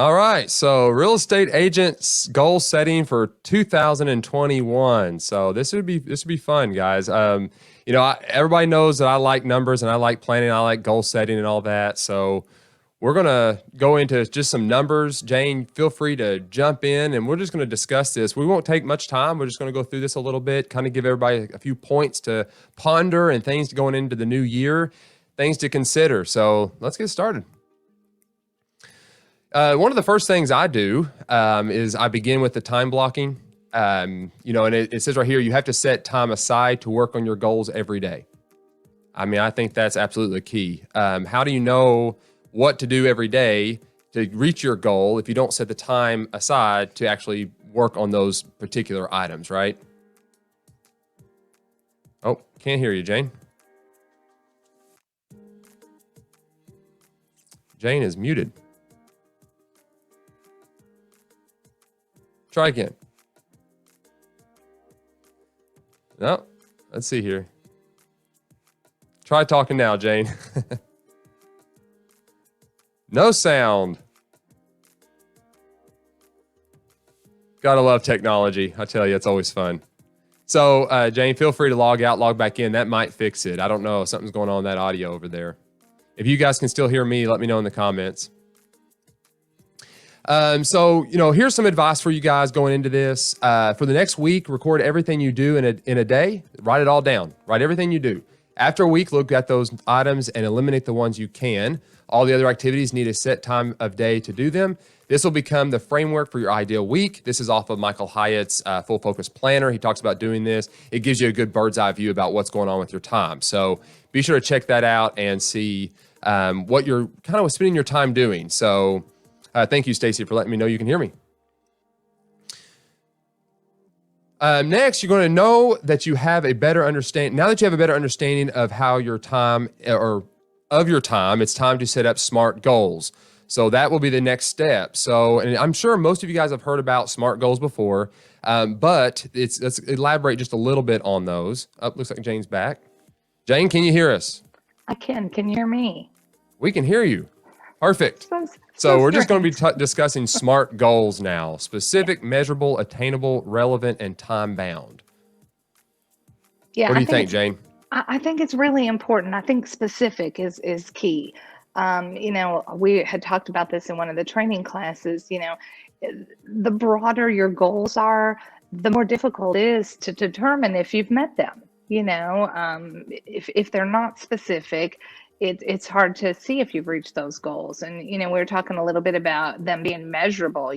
All right. So real estate agents goal setting for 2021. So this would be fun, guys. Everybody knows that I like numbers and I like planning. I like goal setting and all that. So we're going to go into just some numbers. Jayne, feel free to jump in and we're just going to discuss this. We won't take much time. We're just going to go through this a little bit, kind of give everybody a few points to ponder and things going into the new year, things to consider. So let's get started. One of the first things I do is I begin with the time blocking. And it says right here, you have to set time aside to work on your goals every day. I mean, I think that's absolutely key. How do you know what to do every day to reach your goal if you don't set the time aside to actually work on those particular items, right? Oh, can't hear you, Jayne. Jayne is muted. Try again. No, let's see here. Try talking now, Jayne. No sound. Gotta love technology. I tell you, it's always fun. So, Jayne, feel free to log out, log back in. That might fix it. I don't know. Something's going on with that audio over there. If you guys can still hear me, let me know in the comments. Here's some advice for you guys going into this. For the next week, record everything you do in a day. Write it all down. Write everything you do. After a week, look at those items and eliminate the ones you can. All the other activities need a set time of day to do them. This will become the framework for your ideal week. This is off of Michael Hyatt's Full Focus Planner. He talks about doing this. It gives you a good bird's eye view about what's going on with your time. So be sure to check that out and see what you're kind of spending your time doing. So thank you, Stacy, for letting me know you can hear me. Next, you're going to know that you have a better understanding. Now that you have a better understanding of how your time it's time to set up SMART goals. So that will be the next step. So, and I'm sure most of you guys have heard about SMART goals before, but let's elaborate just a little bit on those. Oh, looks like Jayne's back. Jayne, can you hear us? I can. Can you hear me? We can hear you. Perfect. So we're just going to be discussing SMART goals now: specific, measurable, attainable, relevant, and time-bound. Yeah. What do you think, Jayne? I think it's really important. I think specific is key. We had talked about this in one of the training classes. The broader your goals are, the more difficult it is to determine if you've met them. If they're not specific, it's hard to see if you've reached those goals. And, we were talking a little bit about them being measurable.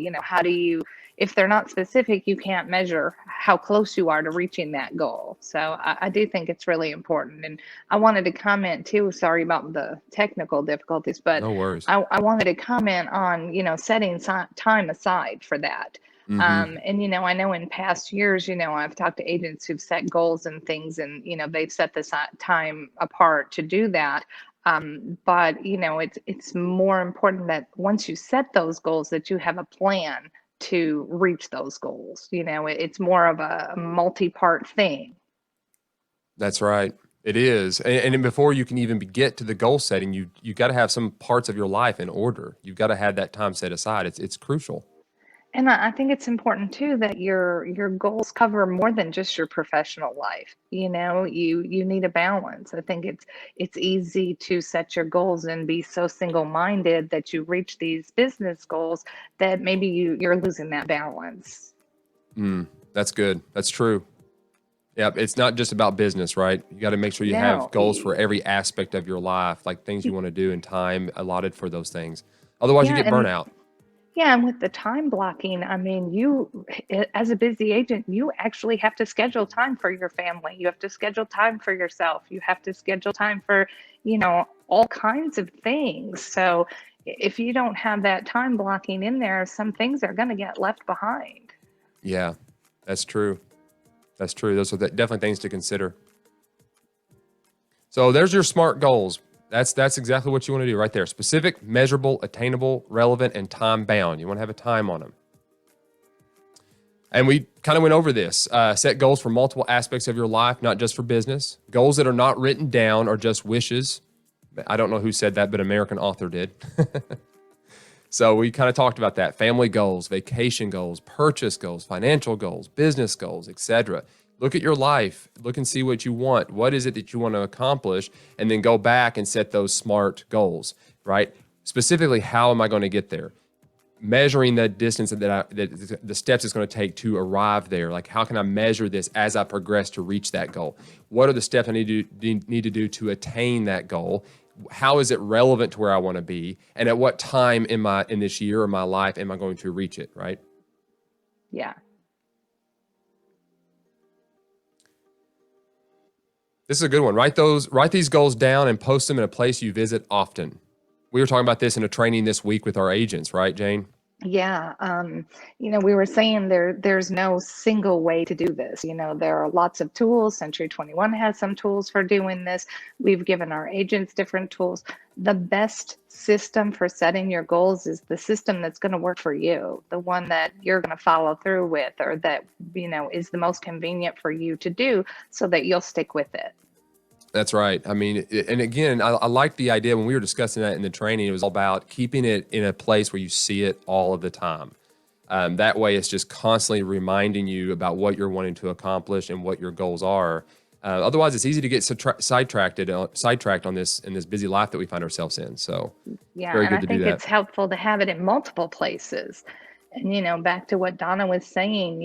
If they're not specific, you can't measure how close you are to reaching that goal. So I do think it's really important. And I wanted to comment too, sorry about the technical difficulties, but no worries. I wanted to comment on, setting time aside for that. Mm-hmm. I know in past years, I've talked to agents who've set goals and things and, they've set this time apart to do that. But it's more important that once you set those goals that you have a plan to reach those goals. It's more of a multi-part thing. That's right. It is. And before you can even get to the goal setting, you got to have some parts of your life in order. You've got to have that time set aside. It's crucial. And I think it's important too that your goals cover more than just your professional life. You need a balance. I think it's easy to set your goals and be so single-minded that you reach these business goals that maybe you're losing that balance. That's good. That's true. Yeah, it's not just about business, right? You got to make sure you have goals for every aspect of your life, like things you want to do and time allotted for those things. Otherwise, you get burnout. Yeah, and with the time blocking, I mean, you, as a busy agent, you actually have to schedule time for your family. You have to schedule time for yourself. You have to schedule time for, all kinds of things. So if you don't have that time blocking in there, some things are going to get left behind. Yeah, that's true. That's true. Those are definitely things to consider. So there's your SMART goals. That's exactly what you want to do right there. Specific, measurable, attainable, relevant, and time-bound. You want to have a time on them. And we kind of went over this. Set goals for multiple aspects of your life, not just for business. Goals that are not written down are just wishes. I don't know who said that, but an American author did. So we kind of talked about that: family goals, vacation goals, purchase goals, financial goals, business goals, etc. Look at your life, look and see what you want. What is it that you want to accomplish? And then go back and set those SMART goals, right? Specifically, how am I going to get there? Measuring the distance that the steps it's going to take to arrive there. Like, how can I measure this as I progress to reach that goal? What are the steps I need to do to attain that goal? How is it relevant to where I want to be? And at what time in this year of my life am I going to reach it, right? Yeah. This is a good one. Write these goals down and post them in a place you visit often. We were talking about this in a training this week with our agents, right, Jayne? Yeah, we were saying there's no single way to do this. There are lots of tools. Century 21 has some tools for doing this. We've given our agents different tools. The best system for setting your goals is the system that's going to work for you, the one that you're going to follow through with, or that, is the most convenient for you to do so that you'll stick with it. That's right. I mean, and again, I like the idea when we were discussing that in the training. It was all about keeping it in a place where you see it all of the time. That way, it's just constantly reminding you about what you're wanting to accomplish and what your goals are. Otherwise, it's easy to get sidetracked on this in this busy life that we find ourselves in. So, yeah, very and good I to do think that. it's helpful to have it in multiple places. And back to what Donna was saying,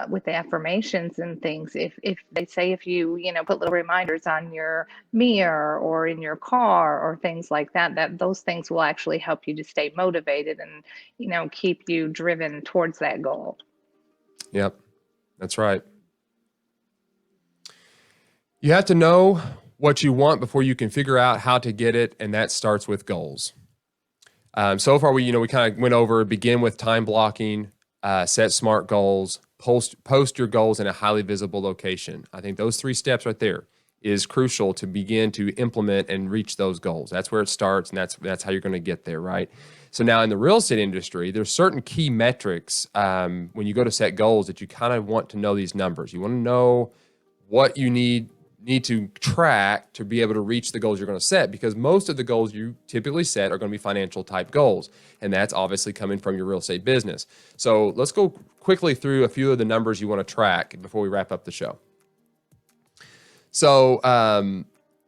with the affirmations and things, if they say, if you put little reminders on your mirror or in your car or things like that, that those things will actually help you to stay motivated and keep you driven towards that goal. Yep, that's right. You have to know what you want before you can figure out how to get it, and that starts with goals. So far, we kind of went over, begin with time blocking, set SMART goals, post your goals in a highly visible location. I think those 3 steps right there is crucial to begin to implement and reach those goals. That's where it starts, and that's how you're going to get there, right? So now in the real estate industry, there's certain key metrics when you go to set goals that you kind of want to know these numbers. You want to know what you need to track to be able to reach the goals you're going to set, because most of the goals you typically set are going to be financial type goals. And that's obviously coming from your real estate business. So let's go quickly through a few of the numbers you want to track before we wrap up the show. So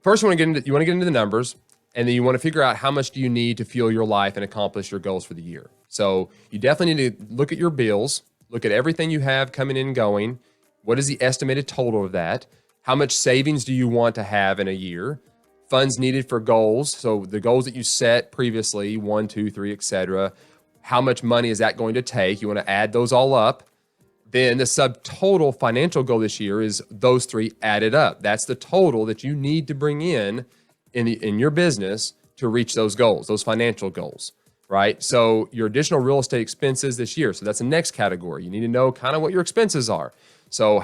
first you want to get into the numbers, and then you want to figure out how much do you need to fuel your life and accomplish your goals for the year. So you definitely need to look at your bills, look at everything you have coming in and going. What is the estimated total of that? How much savings do you want to have in a year? Funds needed for goals. So the goals that you set previously, 1, 2, 3, etc. How much money is that going to take? You want to add those all up. Then the subtotal financial goal this year is those 3 added up. That's the total that you need to bring in your business to reach those goals, those financial goals, right? So your additional real estate expenses this year. So that's the next category. You need to know kind of what your expenses are. So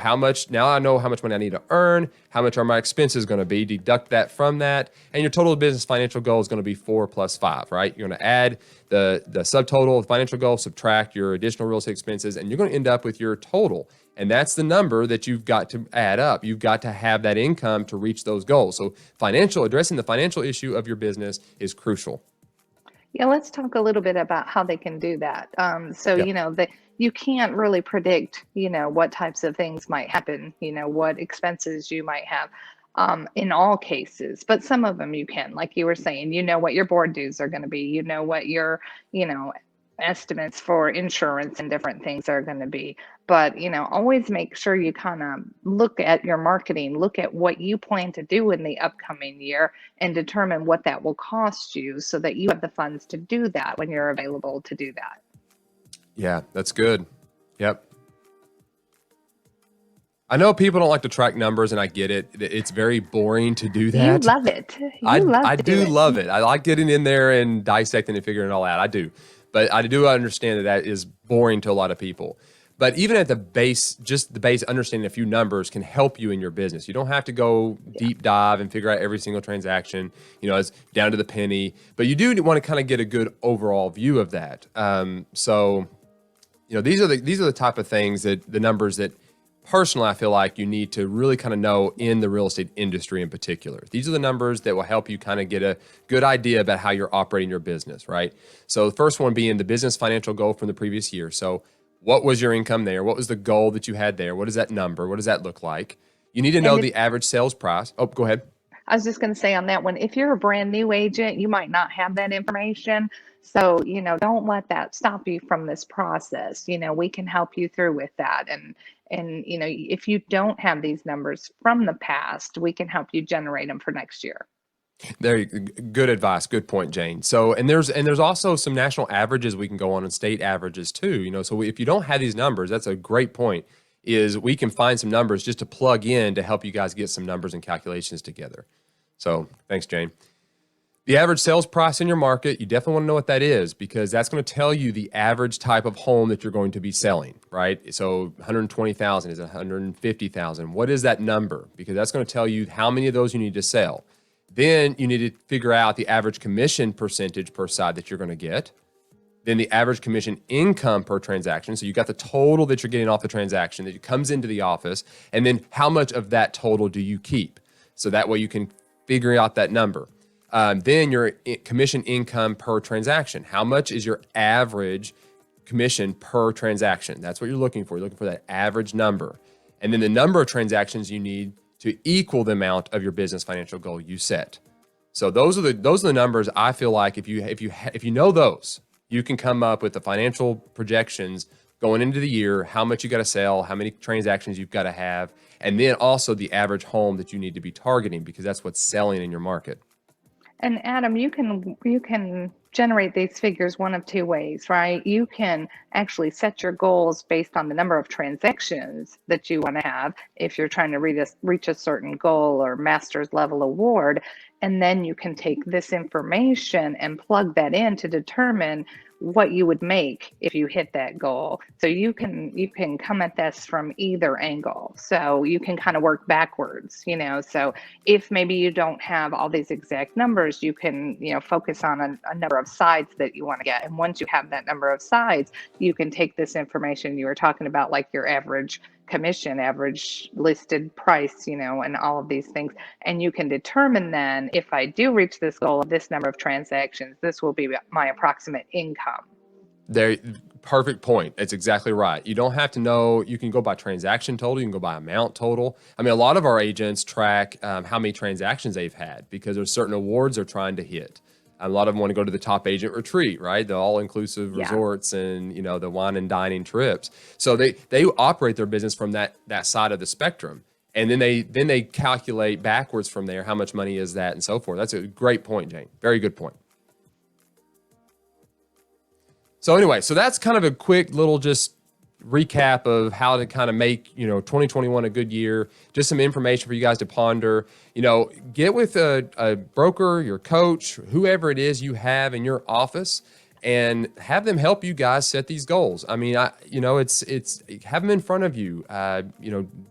now I know how much money I need to earn, how much are my expenses going to be, deduct that from that, and your total business financial goal is going to be 4 plus 5, right? You're going to add the subtotal of financial goal, subtract your additional real estate expenses, and you're going to end up with your total. And that's the number that you've got to add up. You've got to have that income to reach those goals. So addressing the financial issue of your business is crucial. Yeah, let's talk a little bit about how they can do that. Yep. You can't really predict, what types of things might happen, what expenses you might have in all cases, but some of them you can, like you were saying, what your board dues are going to be, what your, estimates for insurance and different things are going to be. But, always make sure you kind of look at your marketing, look at what you plan to do in the upcoming year and determine what that will cost you so that you have the funds to do that when you're available to do that. Yeah, that's good. Yep. I know people don't like to track numbers, and I get it. It's very boring to do that. You love it. I do love it. I like getting in there and dissecting and figuring it all out. I do. But I do understand that is boring to a lot of people. But even at the base, just the base understanding a few numbers can help you in your business. You don't have to go deep dive and figure out every single transaction, it's down to the penny. But you do want to kind of get a good overall view of that. These are the type of things, that the numbers that personally, I feel like you need to really kind of know in the real estate industry in particular. These are the numbers that will help you kind of get a good idea about how you're operating your business, right? So the first one being the business financial goal from the previous year. So what was your income there? What was the goal that you had there? What is that number? What does that look like? You need to know And if the average sales price. Oh, go ahead. I was just going to say on that one, if you're a brand new agent, you might not have that information. So, don't let that stop you from this process. We can help you through with that. And if you don't have these numbers from the past, we can help you generate them for next year. Good advice. Good point, Jayne. So, and there's also some national averages we can go on and state averages too. So if you don't have these numbers, that's a great point. Is we can find some numbers just to plug in to help you guys get some numbers and calculations together. So, thanks, Jayne. The average sales price in your market, you definitely want to know what that is because that's going to tell you the average type of home that you're going to be selling, right? So 120,000 is 150,000. What is that number? Because that's going to tell you how many of those you need to sell. Then you need to figure out the average commission percentage per side that you're going to get. Then the average commission income per transaction. So you got the total that you're getting off the transaction that comes into the office. And then how much of that total do you keep? So that way you can figure out that number. Then your commission income per transaction. How much is your average commission per transaction? That's what you're looking for. You're looking for that average number. And then the number of transactions you need to equal the amount of your business financial goal you set. So those are the numbers I feel like if you know those, you can come up with the financial projections going into the year, how much you got to sell, how many transactions you've got to have, and then also the average home that you need to be targeting because that's what's selling in your market. And Adam, you can generate these figures one of two ways, right? You can actually set your goals based on the number of transactions that you want to have if you're trying to reach a certain goal or master's level award. And then you can take this information and plug that in to determine what you would make if you hit that goal. So you can come at this from either angle. So you can kind of work backwards, So if maybe you don't have all these exact numbers, you can, focus on a number of sides that you want to get. And once you have that number of sides, you can take this information you were talking about, like your average commission, average listed price, and all of these things. And you can determine then if I do reach this goal of this number of transactions, this will be my approximate income. There, perfect point. It's exactly right. You don't have to know. You can go by transaction total. You can go by amount total. I mean, a lot of our agents track how many transactions they've had because there's certain awards they're trying to hit. A lot of them want to go to the top agent retreat, right? The all-inclusive resorts and the wine and dining trips. So they operate their business from that side of the spectrum, and then they calculate backwards from there how much money is that and so forth. That's a great point, Jayne. Very good point. So anyway, so that's kind of a quick little just recap of how to kind of make 2021 a good year. Just some information for you guys to ponder. Get with a broker, your coach, whoever it is you have in your office, and have them help you guys set these goals. I mean, it's have them in front of you.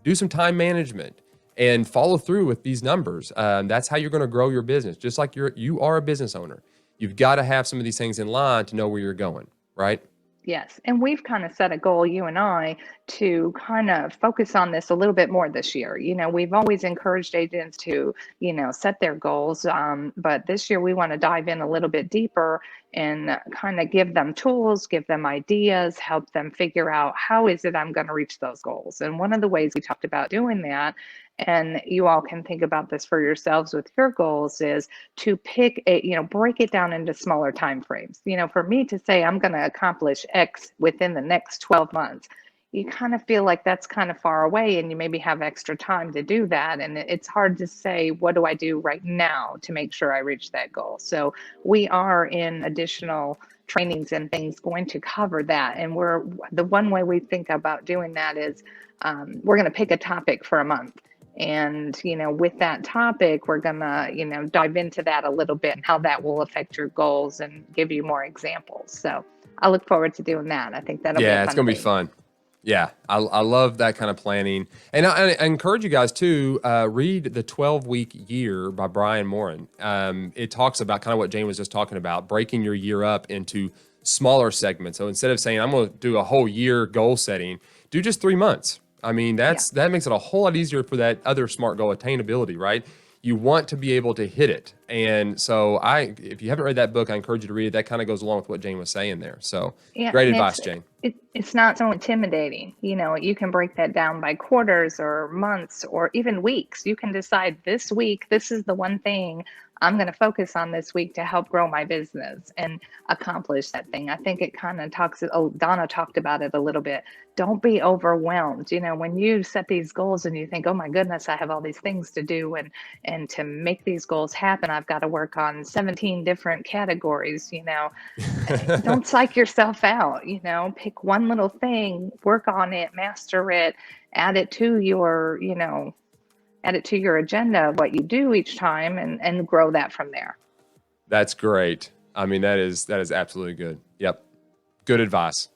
Do some time management and follow through with these numbers. That's how you're going to grow your business. Just like you are a business owner, you've got to have some of these things in line to know where you're going. Right? Yes. And we've kind of set a goal, you and I, to kind of focus on this a little bit more this year. We've always encouraged agents to, set their goals. But this year we want to dive in a little bit deeper and kind of give them tools, give them ideas, help them figure out how is it I'm going to reach those goals. And one of the ways we talked about doing that, and you all can think about this for yourselves with your goals, is to pick break it down into smaller time frames. For me to say I'm going to accomplish X within the next 12 months, you kind of feel like that's kind of far away and you maybe have extra time to do that. And it's hard to say, what do I do right now to make sure I reach that goal? So we are in additional trainings and things going to cover that. And the one way we think about doing that is we're going to pick a topic for a month. And, with that topic, we're going to, dive into that a little bit and how that will affect your goals and give you more examples. So I look forward to doing that. I think that'll be a fun it's going to be thing. fun. Yeah, I love that kind of planning. And I encourage you guys to read The 12-Week Year by Brian Moran. It talks about kind of what Jayne was just talking about, breaking your year up into smaller segments. So instead of saying, I'm going to do a whole year goal setting, do just 3 months. I mean, Yeah. that makes it a whole lot easier for that other SMART goal, attainability, right? You want to be able to hit it. And so if you haven't read that book, I encourage you to read it. That kind of goes along with what Jayne was saying there. So Yeah, great and advice, Jayne. it's not so intimidating. You know, you can break that down by quarters or months or even weeks. You can decide this week, this is the one thing I'm going to focus on this week to help grow my business and accomplish that thing. I think it kind of Donna talked about it a little bit. Don't be overwhelmed. You know, when you set these goals and you think, oh my goodness, I have all these things to do, and to make these goals happen, I've got to work on 17 different categories, you know. Don't psych yourself out, you know, pick one little thing, work on it, master it, add it to your, you know, add it to your agenda of what you do each time, and grow that from there. That's great. I mean, that is absolutely good. Yep. Good advice.